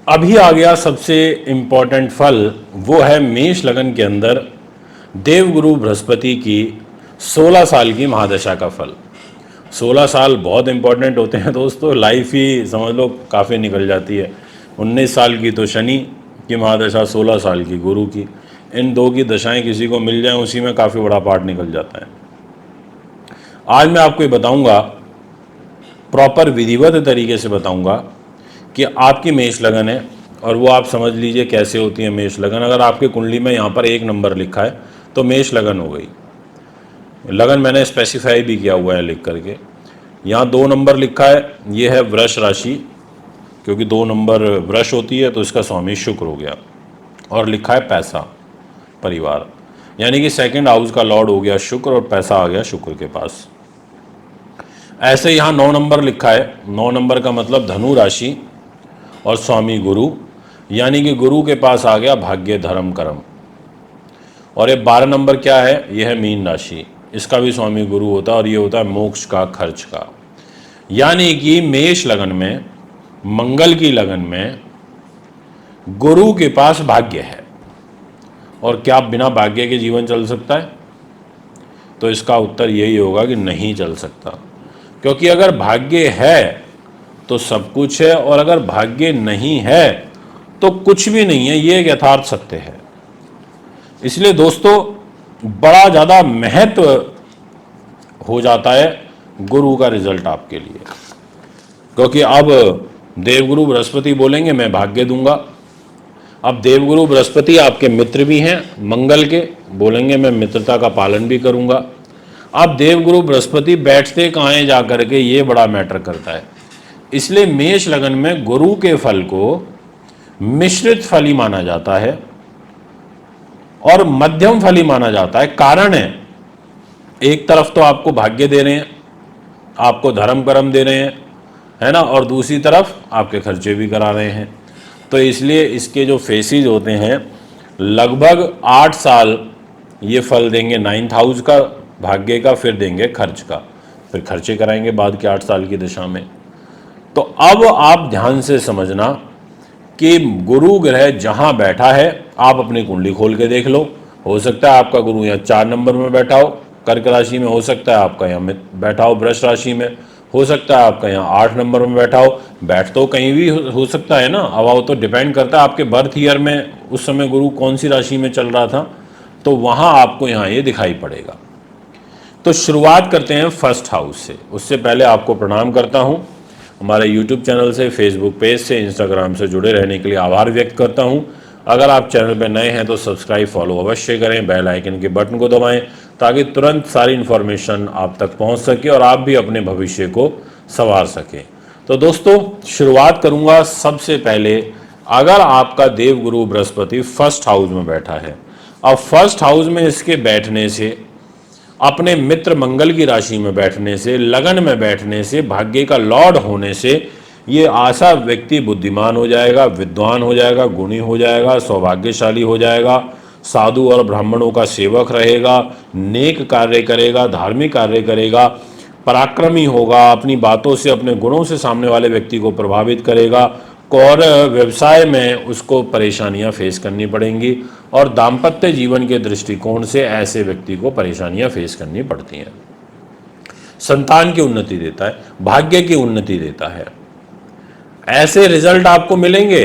अभी आ गया सबसे इम्पोर्टेंट फल, वो है मेष लगन के अंदर देवगुरु बृहस्पति की 16 साल की महादशा का फल। 16 साल बहुत इम्पोर्टेंट होते हैं दोस्तों, लाइफ ही समझ लो काफ़ी निकल जाती है। 19 साल की तो शनि की महादशा, 16 साल की गुरु की। इन दो की दशाएं किसी को मिल जाएं, उसी में काफ़ी बड़ा पार्ट निकल जाता है। आज मैं आपको ये बताऊंगा, प्रॉपर विधिवत तरीके से बताऊंगा कि आपकी मेष लगन है, और वो आप समझ लीजिए कैसे होती है मेष लगन। अगर आपकी कुंडली में यहाँ पर 1 नंबर लिखा है तो मेष लगन हो गई। लगन मैंने स्पेसिफाई भी किया हुआ है लिख करके। यहाँ 2 नंबर लिखा है, ये है वृष राशि, क्योंकि 2 नंबर वृष होती है तो इसका स्वामी शुक्र हो गया। और लिखा है पैसा, परिवार, यानी कि सेकंड हाउस का लॉर्ड हो गया शुक्र, और पैसा आ गया शुक्र के पास। ऐसे यहाँ 9 नंबर लिखा है। 9 नंबर का मतलब धनु राशि और स्वामी गुरु, यानी कि गुरु के पास आ गया भाग्य, धर्म, कर्म। और ये 12 नंबर क्या है, यह है मीन राशि, इसका भी स्वामी गुरु होता है, और ये होता है मोक्ष का, खर्च का। यानी कि मेष लगन में, मंगल की लगन में गुरु के पास भाग्य है। और क्या बिना भाग्य के जीवन चल सकता है? तो इसका उत्तर यही होगा कि नहीं चल सकता, क्योंकि अगर भाग्य है तो सब कुछ है, और अगर भाग्य नहीं है तो कुछ भी नहीं है। ये एक यथार्थ सत्य है। इसलिए दोस्तों बड़ा ज़्यादा महत्व हो जाता है गुरु का रिजल्ट आपके लिए, क्योंकि अब देवगुरु बृहस्पति बोलेंगे मैं भाग्य दूंगा। अब देवगुरु बृहस्पति आपके मित्र भी हैं मंगल के, बोलेंगे मैं मित्रता का पालन भी करूंगा। अब देवगुरु बृहस्पति बैठते कहाँ हैं जा करके, ये बड़ा मैटर करता है। इसलिए मेष लगन में गुरु के फल को मिश्रित फली माना जाता है और मध्यम फली माना जाता है। कारण है, एक तरफ तो आपको भाग्य दे रहे हैं, आपको धर्म कर्म दे रहे हैं, है ना, और दूसरी तरफ आपके खर्चे भी करा रहे हैं। तो इसलिए इसके जो फेसिस होते हैं, लगभग 8 साल ये फल देंगे 9th हाउस का, भाग्य का, फिर देंगे खर्च का, फिर खर्चे कराएंगे बाद के 8 साल की दशा में। तो अब आप ध्यान से समझना कि गुरु ग्रह जहां बैठा है, आप अपनी कुंडली खोल के देख लो। हो सकता है आपका गुरु यहाँ 4 नंबर में बैठा हो कर्क राशि में, हो सकता है आपका यहाँ बैठा हो वृष राशि में, हो सकता है आपका यहाँ 8 नंबर में बैठा हो। बैठ तो कहीं भी हो सकता है ना। अब वो तो डिपेंड करता है आपके बर्थ ईयर में उस समय गुरु कौन सी राशि में चल रहा था, तो वहाँ आपको यहाँ ये दिखाई पड़ेगा। तो शुरुआत करते हैं फर्स्ट हाउस से। उससे पहले आपको प्रणाम करता हूँ। हमारे यूट्यूब चैनल से, फेसबुक पेज से, इंस्टाग्राम से जुड़े रहने के लिए आभार व्यक्त करता हूँ। अगर आप चैनल पर नए हैं तो सब्सक्राइब, फॉलो अवश्य करें, बेल आइकन के बटन को दबाएं, ताकि तुरंत सारी इन्फॉर्मेशन आप तक पहुँच सके और आप भी अपने भविष्य को संवार सकें। तो दोस्तों शुरुआत करूँगा सबसे पहले, अगर आपका देवगुरु बृहस्पति फर्स्ट हाउस में बैठा है। अब फर्स्ट हाउस में इसके बैठने से, अपने मित्र मंगल की राशि में बैठने से, लगन में बैठने से, भाग्य का लॉर्ड होने से, ये आशा व्यक्ति बुद्धिमान हो जाएगा, विद्वान हो जाएगा, गुणी हो जाएगा, सौभाग्यशाली हो जाएगा, साधु और ब्राह्मणों का सेवक रहेगा, नेक कार्य करेगा, धार्मिक कार्य करेगा, पराक्रमी होगा, अपनी बातों से, अपने गुणों से सामने वाले व्यक्ति को प्रभावित करेगा। और व्यवसाय में उसको परेशानियां फेस करनी पड़ेंगी, और दाम्पत्य जीवन के दृष्टिकोण से ऐसे व्यक्ति को परेशानियां फेस करनी पड़ती हैं। संतान की उन्नति देता है, भाग्य की उन्नति देता है। ऐसे रिजल्ट आपको मिलेंगे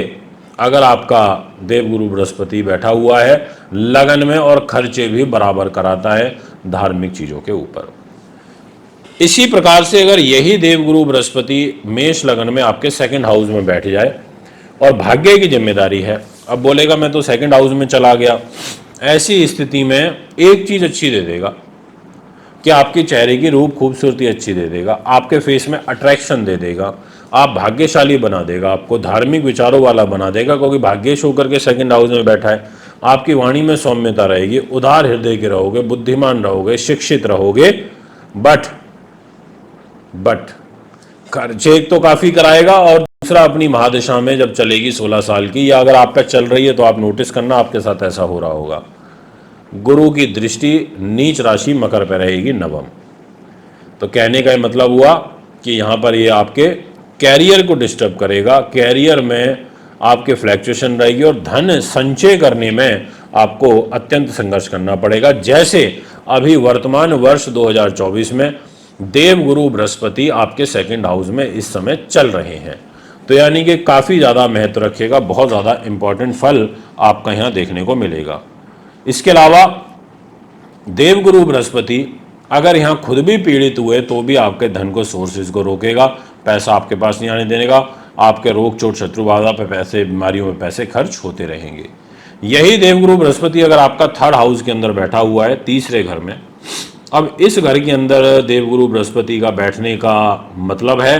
अगर आपका देवगुरु बृहस्पति बैठा हुआ है लगन में, और खर्चे भी बराबर कराता है धार्मिक चीजों के ऊपर। इसी प्रकार से अगर यही देवगुरु बृहस्पति मेष लगन में आपके सेकंड हाउस में बैठ जाए, और भाग्य की जिम्मेदारी है, अब बोलेगा मैं तो सेकंड हाउस में चला गया, ऐसी स्थिति में एक चीज अच्छी दे देगा कि आपके चेहरे की रूप खूबसूरती अच्छी दे देगा, आपके फेस में अट्रैक्शन दे देगा, आप भाग्यशाली बना देगा, आपको धार्मिक विचारों वाला बना देगा, क्योंकि भाग्येश होकर के सेकंड हाउस में बैठा है। आपकी वाणी में सौम्यता रहेगी, उदार हृदय के रहोगे, बुद्धिमान रहोगे, शिक्षित रहोगे, बट खर्चे एक तो काफी कराएगा, और दूसरा अपनी महादशा में जब चलेगी 16 साल की, या अगर आप पे चल रही है तो आप नोटिस करना आपके साथ ऐसा हो रहा होगा। गुरु की दृष्टि नीच राशि मकर पे रहेगी, नवम। तो कहने का मतलब हुआ कि यहाँ पर ये आपके कैरियर को डिस्टर्ब करेगा, कैरियर में आपके फ्लैक्चुएशन रहेगी और धन संचय करने में आपको अत्यंत संघर्ष करना पड़ेगा। जैसे अभी वर्तमान वर्ष 2024 में देवगुरु बृहस्पति आपके सेकंड हाउस में इस समय चल रहे हैं, तो यानी कि काफ़ी ज़्यादा महत्व रखेगा, बहुत ज़्यादा इंपॉर्टेंट फल आपका यहाँ देखने को मिलेगा। इसके अलावा देवगुरु बृहस्पति अगर यहाँ खुद भी पीड़ित हुए तो भी आपके धन को सोर्सेज को रोकेगा, पैसा आपके पास नहीं आने देगा, आपके रोग चोट शत्रु बाधा पे पैसे, बीमारियों में पैसे खर्च होते रहेंगे। यही देवगुरु बृहस्पति अगर आपका थर्ड हाउस के अंदर बैठा हुआ है, तीसरे घर में, अब इस घर के अंदर देवगुरु बृहस्पति का बैठने का मतलब है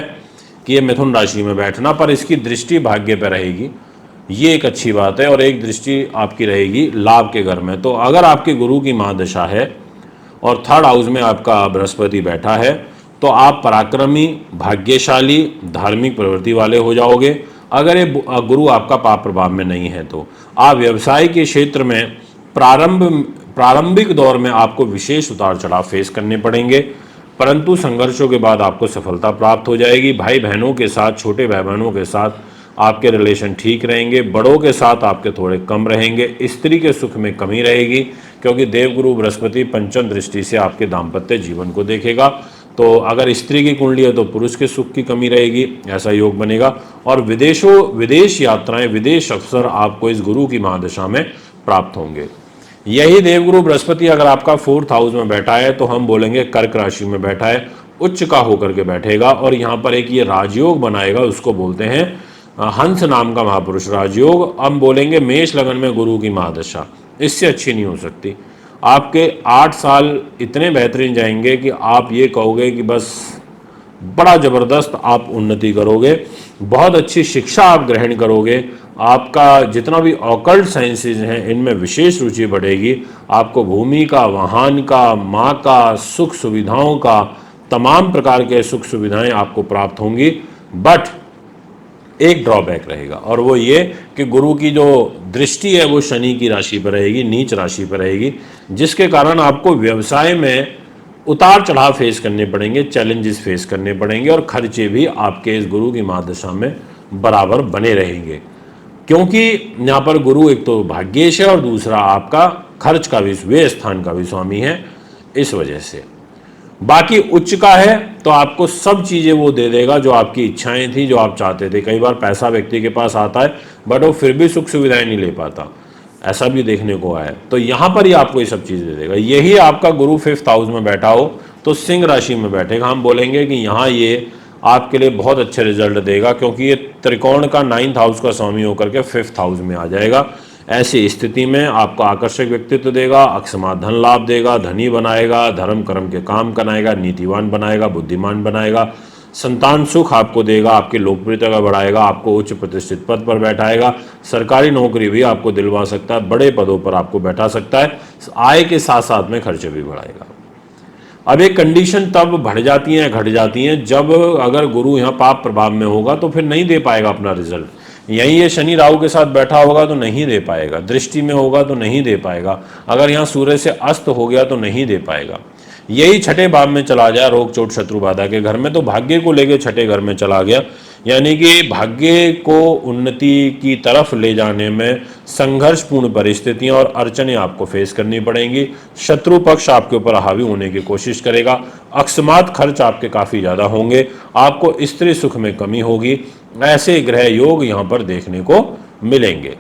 कि ये मिथुन राशि में बैठना, पर इसकी दृष्टि भाग्य पर रहेगी, ये एक अच्छी बात है। और एक दृष्टि आपकी रहेगी लाभ के घर में। तो अगर आपके गुरु की महादशा है और थर्ड हाउस में आपका बृहस्पति बैठा है तो आप पराक्रमी, भाग्यशाली, धार्मिक प्रवृत्ति वाले हो जाओगे। अगर ये गुरु आपका पाप प्रभाव में नहीं है तो आप व्यवसाय के क्षेत्र में प्रारंभिक दौर में आपको विशेष उतार चढ़ाव फेस करने पड़ेंगे, परंतु संघर्षों के बाद आपको सफलता प्राप्त हो जाएगी। भाई बहनों के साथ, छोटे भाई बहनों के साथ आपके रिलेशन ठीक रहेंगे, बड़ों के साथ आपके थोड़े कम रहेंगे, स्त्री के सुख में कमी रहेगी क्योंकि देवगुरु बृहस्पति पंचम दृष्टि से आपके दाम्पत्य जीवन को देखेगा। तो अगर स्त्री की कुंडली है तो पुरुष के सुख की कमी रहेगी, ऐसा योग बनेगा। और विदेश यात्राएं, विदेश अवसर आपको इस गुरु की महादशा में प्राप्त होंगे। यही देवगुरु बृहस्पति अगर आपका फोर्थ हाउस में बैठा है तो हम बोलेंगे कर्क राशि में बैठा है, उच्च का होकर के बैठेगा और यहाँ पर एक ये राजयोग बनाएगा, उसको बोलते हैं हंस नाम का महापुरुष राजयोग। हम बोलेंगे मेष लगन में गुरु की महादशा, इससे अच्छी नहीं हो सकती। आपके 8 साल इतने बेहतरीन जाएंगे कि आप ये कहोगे कि बस बड़ा ज़बरदस्त आप उन्नति करोगे, बहुत अच्छी शिक्षा आप ग्रहण करोगे, आपका जितना भी ऑकल्ट साइंसेज हैं इनमें विशेष रुचि बढ़ेगी, आपको भूमि का, वाहन का, माँ का, सुख सुविधाओं का, तमाम प्रकार के सुख सुविधाएं आपको प्राप्त होंगी। बट एक ड्रॉबैक रहेगा और वो ये कि गुरु की जो दृष्टि है वो शनि की राशि पर रहेगी, नीच राशि पर रहेगी, जिसके कारण आपको व्यवसाय में उतार चढ़ाव फेस करने पड़ेंगे, चैलेंजेस फेस करने पड़ेंगे और खर्चे भी आपके इस गुरु की महादशा में बराबर बने रहेंगे, क्योंकि यहाँ पर गुरु एक तो भाग्येश है और दूसरा आपका खर्च का भी, व्यय स्थान का भी स्वामी है। इस वजह से बाकी उच्च का है तो आपको सब चीज़ें वो दे देगा जो आपकी इच्छाएं थी, जो आप चाहते थे। कई बार पैसा व्यक्ति के पास आता है बट वो फिर भी सुख सुविधाएं नहीं ले पाता, ऐसा भी देखने को आया है। तो यहाँ पर ही आपको ये सब चीज़ दे देगा। यही आपका गुरु फिफ्थ हाउस में बैठा हो तो सिंह राशि में बैठेगा, हम बोलेंगे कि यहाँ ये आपके लिए बहुत अच्छे रिजल्ट देगा, क्योंकि ये त्रिकोण का 9th हाउस का स्वामी होकर के 5th हाउस में आ जाएगा। ऐसी स्थिति में आपको आकर्षक व्यक्तित्व देगा, अकस्मात धन लाभ देगा, धनी बनाएगा, धर्म कर्म के काम कराएगा, नीतिवान बनाएगा, बुद्धिमान बनाएगा, संतान सुख आपको देगा, आपकी लोकप्रियता का बढ़ाएगा, आपको उच्च प्रतिष्ठित पद पर बैठाएगा, सरकारी नौकरी भी आपको दिलवा सकता है, बड़े पदों पर आपको बैठा सकता है, आय के साथ साथ में खर्चे भी बढ़ाएगा। अब एक कंडीशन तब बढ़ जाती है, घट जाती है, जब अगर गुरु यहाँ पाप प्रभाव में होगा तो फिर नहीं दे पाएगा अपना रिजल्ट। यहीं ये शनि राहु के साथ बैठा होगा तो नहीं दे पाएगा, दृष्टि में होगा तो नहीं दे पाएगा, अगर यहाँ सूर्य से अस्त हो गया तो नहीं दे पाएगा। यही छठे भाव में चला जाए रोग चोट शत्रु बाधा के घर में तो भाग्य को लेके छठे घर में चला गया, यानी कि भाग्य को उन्नति की तरफ ले जाने में संघर्षपूर्ण परिस्थितियां और अड़चनें आपको फेस करनी पड़ेंगी। शत्रु पक्ष आपके ऊपर हावी होने की कोशिश करेगा, अकस्मात खर्च आपके काफ़ी ज़्यादा होंगे, आपको स्त्री सुख में कमी होगी। ऐसे ग्रह योग यहाँ पर देखने को मिलेंगे।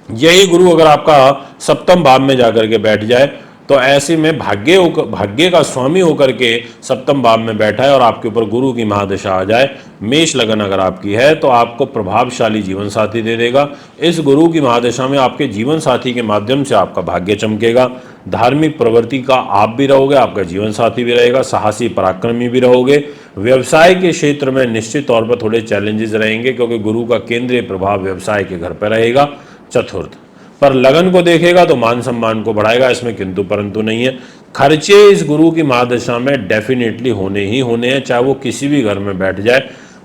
यही गुरु अगर आपका सप्तम भाव में जाकर के बैठ जाए तो ऐसे में भाग्य का स्वामी होकर के सप्तम भाव में बैठा है और आपके ऊपर गुरु की महादशा आ जाए, मेष लगन अगर आपकी है तो आपको प्रभावशाली जीवन साथी दे देगा। इस गुरु की महादशा में आपके जीवन साथी के माध्यम से आपका भाग्य चमकेगा, धार्मिक प्रवृत्ति का आप भी रहोगे, आपका जीवन साथी भी रहेगा, साहसी पराक्रमी भी रहोगे। व्यवसाय के क्षेत्र में निश्चित तौर पर थोड़े चैलेंजेस रहेंगे क्योंकि गुरु का केंद्रीय प्रभाव व्यवसाय के घर पर रहेगा चतुर्थ पर। लगन को देखेगा तो मान सम्मान को बढ़ाएगा, इसमें किंतु परंतु नहीं है। खर्चे इस गुरु की महादशा में डेफिनेटली होने ही होने हैं, चाहे वो किसी भी घर में बैठ जाए,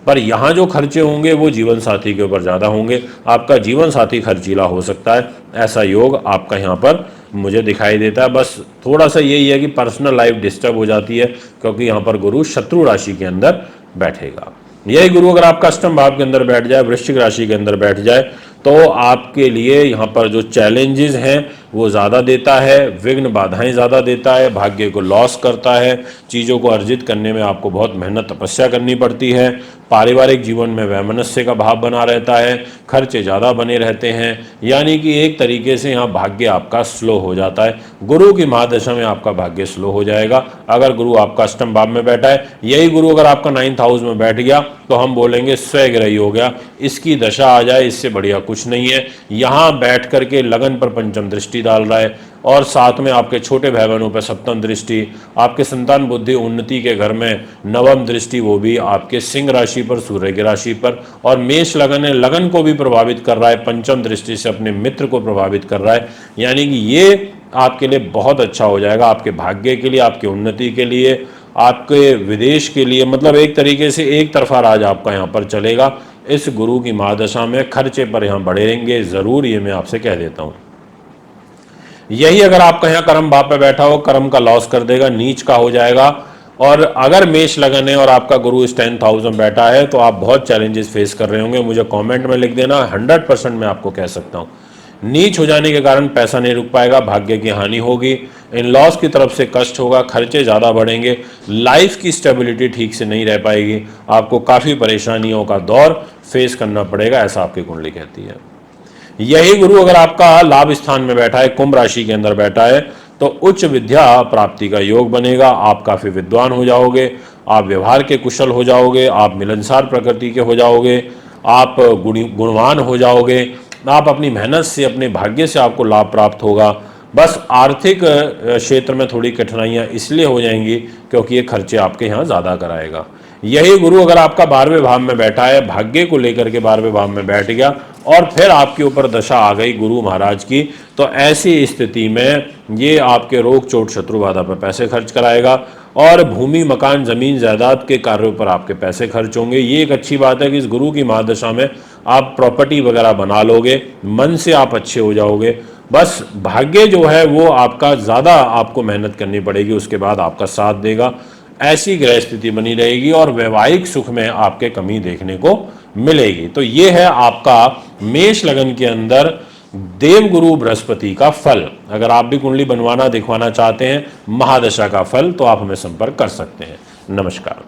पर यहाँ जो खर्चे होंगे वो जीवन साथी के ऊपर ज़्यादा होंगे। आपका जीवन साथी खर्चीला हो सकता है, ऐसा योग आपका यहाँ पर मुझे दिखाई देता है। बस थोड़ा सा यही है कि पर्सनल लाइफ डिस्टर्ब हो जाती है क्योंकि यहाँ पर गुरु शत्रु राशि के अंदर बैठेगा। यही गुरु अगर आपका अष्टम भाव के अंदर बैठ जाए, वृश्चिक राशि के अंदर बैठ जाए, तो आपके लिए यहाँ पर जो चैलेंजेस हैं वो ज़्यादा देता है, विघ्न बाधाएं ज़्यादा देता है, भाग्य को लॉस करता है, चीज़ों को अर्जित करने में आपको बहुत मेहनत तपस्या करनी पड़ती है, पारिवारिक जीवन में वैमनस्य का भाव बना रहता है, खर्चे ज़्यादा बने रहते हैं, यानी कि एक तरीके से यहाँ भाग्य आपका स्लो हो जाता है। गुरु की महादशा में आपका भाग्य स्लो हो जाएगा अगर गुरु आपका अष्टम भाव में बैठा है। यही गुरु अगर आपका 9th हाउस में बैठ गया तो हम बोलेंगे स्वग्रही हो गया, इसकी दशा आ जाए, इससे बढ़िया कुछ नहीं है। यहाँ बैठ करके लगन पर पंचम दृष्टि डाल रहा है और साथ में आपके छोटे भाई बहनों पर सप्तम दृष्टि, आपके संतान बुद्धि उन्नति के घर में नवम दृष्टि, वो भी आपके सिंह राशि पर, सूर्य की राशि पर, और मेष लगन है, लगन को भी प्रभावित कर रहा है, पंचम दृष्टि से अपने मित्र को प्रभावित कर रहा है। यानी कि ये आपके लिए बहुत अच्छा हो जाएगा, आपके भाग्य के लिए, आपकी उन्नति के लिए, आपके विदेश के लिए, मतलब एक तरीके से एक तरफा राज आपका यहाँ पर चलेगा। इस गुरु की महादशा में खर्चे पर यहाँ बढ़े रहेंगे ज़रूर, ये मैं आपसे कह देता हूँ। यही अगर आपका यहाँ कर्म भाव पे बैठा हो, कर्म का लॉस कर देगा, नीच का हो जाएगा। और अगर मेष लगन है और आपका गुरु इस 10th हाउस में बैठा है तो आप बहुत चैलेंजेस फेस कर रहे होंगे, मुझे कमेंट में लिख देना, 100% मैं आपको कह सकता हूँ। नीच हो जाने के कारण पैसा नहीं रुक पाएगा, भाग्य की हानि होगी, इन लॉस की तरफ से कष्ट होगा, खर्चे ज़्यादा बढ़ेंगे, लाइफ की स्टेबिलिटी ठीक से नहीं रह पाएगी, आपको काफ़ी परेशानियों का दौर फेस करना पड़ेगा, ऐसा आपकी कुंडली कहती है। यही गुरु अगर आपका लाभ स्थान में बैठा है, कुंभ राशि के अंदर बैठा है, तो उच्च विद्या प्राप्ति का योग बनेगा, आप काफ़ी विद्वान हो जाओगे, आप व्यवहार के कुशल हो जाओगे, आप मिलनसार प्रकृति के हो जाओगे, आप गुणवान हो जाओगे, आप अपनी मेहनत से, अपने भाग्य से आपको लाभ प्राप्त होगा। बस आर्थिक क्षेत्र में थोड़ी कठिनाइयाँ इसलिए हो जाएंगी क्योंकि ये खर्चे आपके यहाँ ज़्यादा कराएगा। यही गुरु अगर आपका 12वें भाव में बैठा है, भाग्य को लेकर के 12वें भाव में बैठ गया और फिर आपके ऊपर दशा आ गई गुरु महाराज की, तो ऐसी स्थिति में ये आपके रोग चोट शत्रु बाधा पर पैसे खर्च कराएगा और भूमि मकान जमीन जायदाद के कार्यों पर आपके पैसे खर्च होंगे। ये एक अच्छी बात है कि इस गुरु की महादशा में आप प्रॉपर्टी वगैरह बना लोगे, मन से आप अच्छे हो जाओगे। बस भाग्य जो है वो आपका ज़्यादा आपको मेहनत करनी पड़ेगी, उसके बाद आपका साथ देगा, ऐसी ग्रह स्थिति बनी रहेगी और वैवाहिक सुख में आपके कमी देखने को मिलेगी। तो ये है आपका मेष लगन के अंदर देवगुरु बृहस्पति का फल। अगर आप भी कुंडली बनवाना दिखवाना चाहते हैं महादशा का फल तो आप हमें संपर्क कर सकते हैं। नमस्कार।